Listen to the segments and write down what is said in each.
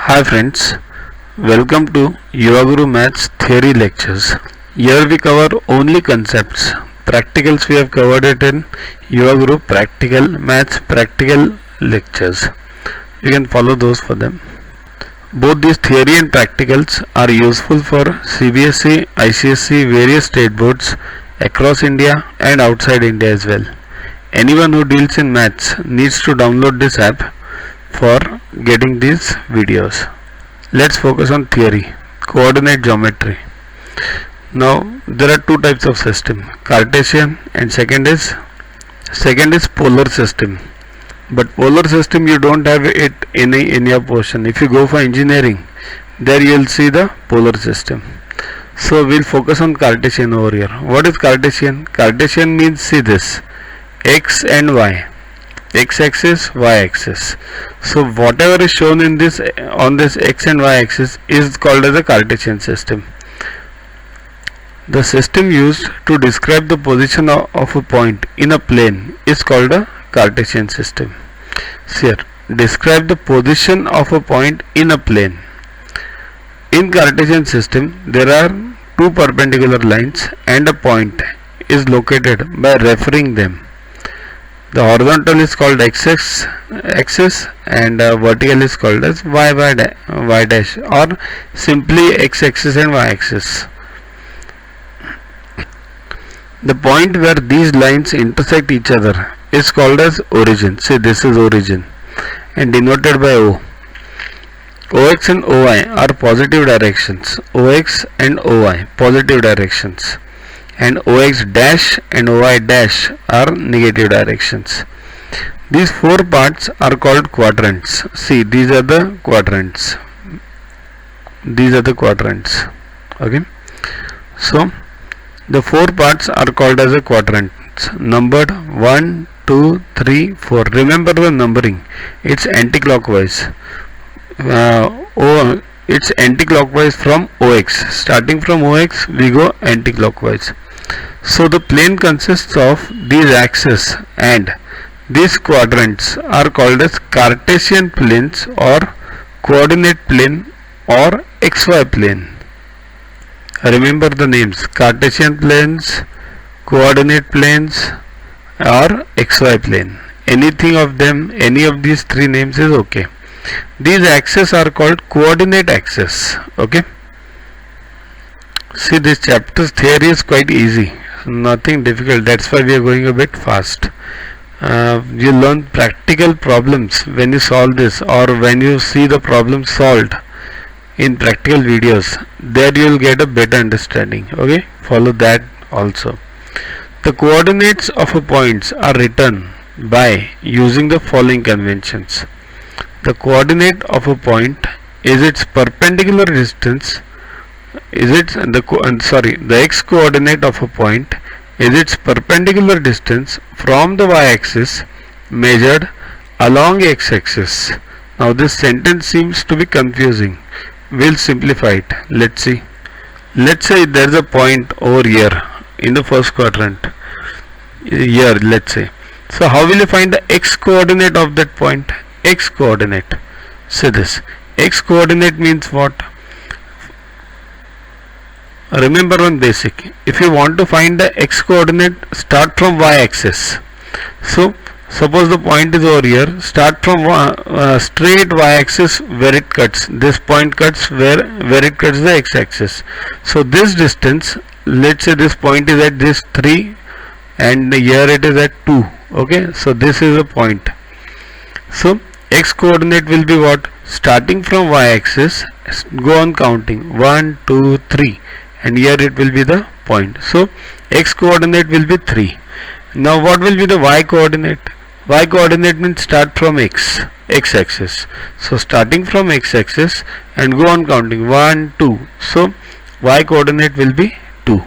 Hi friends, welcome to Yuvaguru Maths Theory Lectures. Here we cover only concepts. Practicals we have covered it in Yuvaguru Practical Maths Practical Lectures. You can follow those for them. Both these theory and practicals are useful for CBSE, ICSE, various state boards across India and outside India as well. Anyone who deals in maths needs to download this app for getting these videos. Let's focus on theory, coordinate geometry. Now there are two types of system, Cartesian and second is polar system. But polar system you don't have it in your portion. If you go for engineering, there you will see the polar system. So we'll focus on Cartesian over here. What is Cartesian? Cartesian means, see this, x and y, x axis, y axis. So whatever is shown in this on this x and y axis is called as a Cartesian system. The system used to describe the position of a point in a plane is called a Cartesian system. So here, describe the position of a point in a plane. In Cartesian system, there are two perpendicular lines and a point is located by referring them. The horizontal is called x-axis and vertical is called as y dash, or simply x-axis and y-axis. The point where these lines intersect each other is called as origin. See, this is origin and denoted by O. OX and OY are positive directions. OX and OY positive directions, and OX dash and OY dash are negative directions. These four parts are called quadrants. See, these are the quadrants. Okay. So the four parts are called as a quadrants, numbered 1, 2, 3, 4. Remember the numbering. It's anti-clockwise. It's anti-clockwise from OX. Starting from OX, we go anti-clockwise. So the plane consists of these axes, and these quadrants are called as Cartesian planes or coordinate plane or XY plane. Remember the names: Cartesian planes, coordinate planes, or XY plane. Anything of them, any of these three names is okay. These axes are called coordinate axes. Okay. See, this chapter's theory is quite easy, nothing difficult. That's why we are going a bit fast. You learn practical problems when you solve this, or when you see the problem solved in practical videos. There you will get a better understanding. Okay, follow that also. The coordinates of a points are written by using the following conventions. The coordinate of a point is its perpendicular distance. The x coordinate of a point is its perpendicular distance from the y-axis measured along x-axis. Now this sentence seems to be confusing. We'll simplify it. Let's see. Let's say there is a point over here in the first quadrant. Here, let's say. So how will you find the x coordinate of that point? X coordinate. Say this. X coordinate means what? Remember one basic. If you want to find the x coordinate, start from y-axis. So suppose the point is over here. Start from straight y-axis where it cuts. This point cuts where it cuts the x-axis. So this distance, let's say this point is at this 3 and here it is at 2. Okay. So this is a point. So x coordinate will be what? Starting from y-axis, go on counting 1, 2, 3. And here it will be the point. So x coordinate will be 3. Now what will be the y coordinate? Y coordinate means start from x axis. So starting from x axis and go on counting 1, 2. So y coordinate will be 2.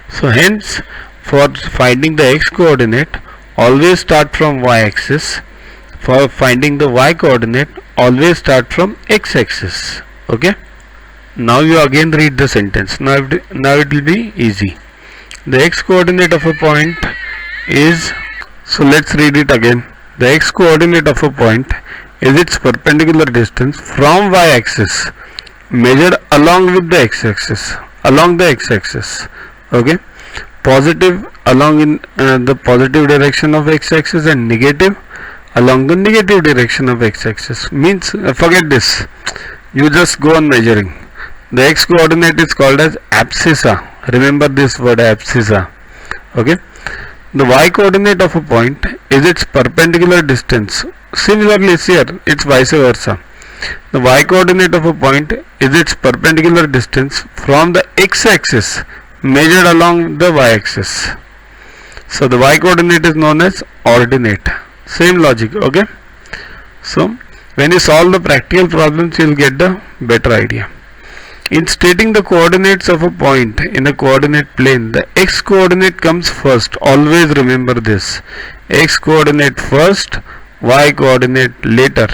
So hence, for finding the x coordinate, always start from y axis. For finding the y coordinate, always start from x axis. Okay. Now you again read the sentence. Now it will be easy. The x coordinate of a point is, so let's read it again. The x coordinate of a point is its perpendicular distance from y-axis measured along with the x-axis, along the x-axis. Okay, positive along in the positive direction of x-axis and negative along the negative direction of x-axis. Means forget this, you just go on measuring. The x coordinate is called as abscissa. Remember this word, abscissa. Okay, the y coordinate of a point is its perpendicular distance. Similarly here it's vice versa. The y coordinate of a point is its perpendicular distance from the x-axis measured along the y-axis. So the y coordinate is known as ordinate. Same logic. Okay, so when you solve the practical problems you will get the better idea. In stating the coordinates of a point in a coordinate plane, the x coordinate comes first. Always remember this, x coordinate first, y coordinate later.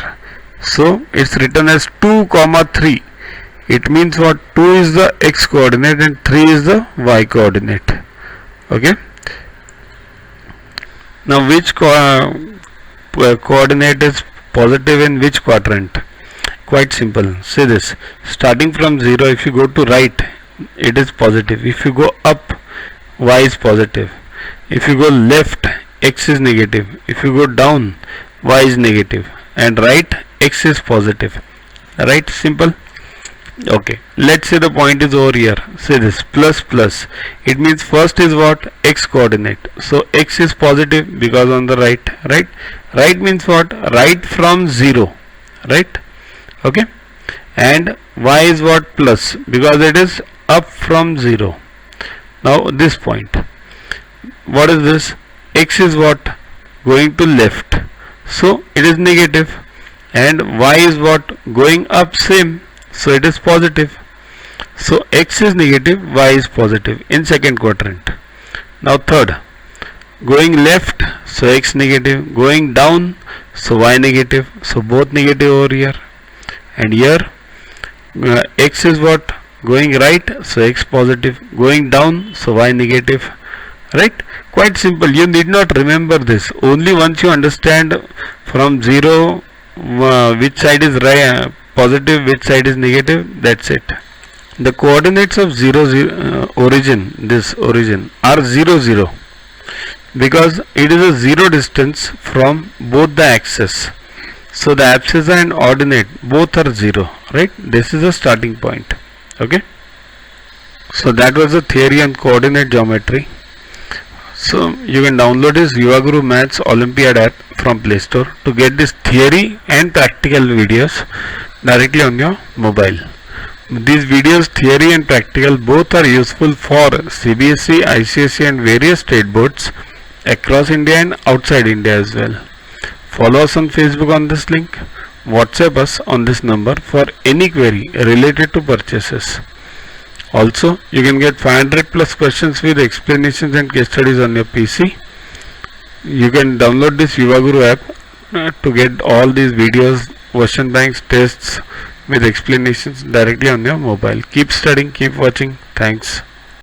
So it's written as 2, 3. It means what? 2 is the x coordinate and 3 is the y coordinate. Okay, now which coordinate is positive in which quadrant? Quite simple. See this, starting from 0, if you go to right it is positive, if you go up y is positive, if you go left x is negative, if you go down y is negative, and right x is positive. Right, simple. Okay, let's say the point is over here. Say this, plus plus, it means first is what? X coordinate. So x is positive because on the right. Right means what? Right from 0. Right. Okay, and y is what? Plus, because it is up from 0. Now this point, what is this? X is what? Going to left, so it is negative, and y is what? Going up, same, so it is positive. So x is negative, y is positive in second quadrant. Now third, going left, so x negative, going down, so y negative, so both negative over here. And here x is what? Going right, so x positive, going down, so y negative. Right, quite simple. You need not remember this, only once you understand from 0 which side is right, positive, which side is negative, that's it. The coordinates of 0, 0 origin, this origin, are 0, 0 because it is a 0 distance from both the axes. So the abscissa and ordinate both are 0. Right, this is a starting point. Okay, so that was the theory on coordinate geometry. So you can download this Yuva Maths Olympiad app from Play Store to get this theory and practical videos directly on your mobile. These videos, theory and practical, both are useful for CBSE, ICSE and various state boards across India and outside India as well. Follow us on Facebook on this link. WhatsApp us on this number for any query related to purchases. Also, you can get 500 plus questions with explanations and case studies on your PC. You can download this Yuva app to get all these videos, question banks, tests with explanations directly on your mobile. Keep studying, keep watching. Thanks.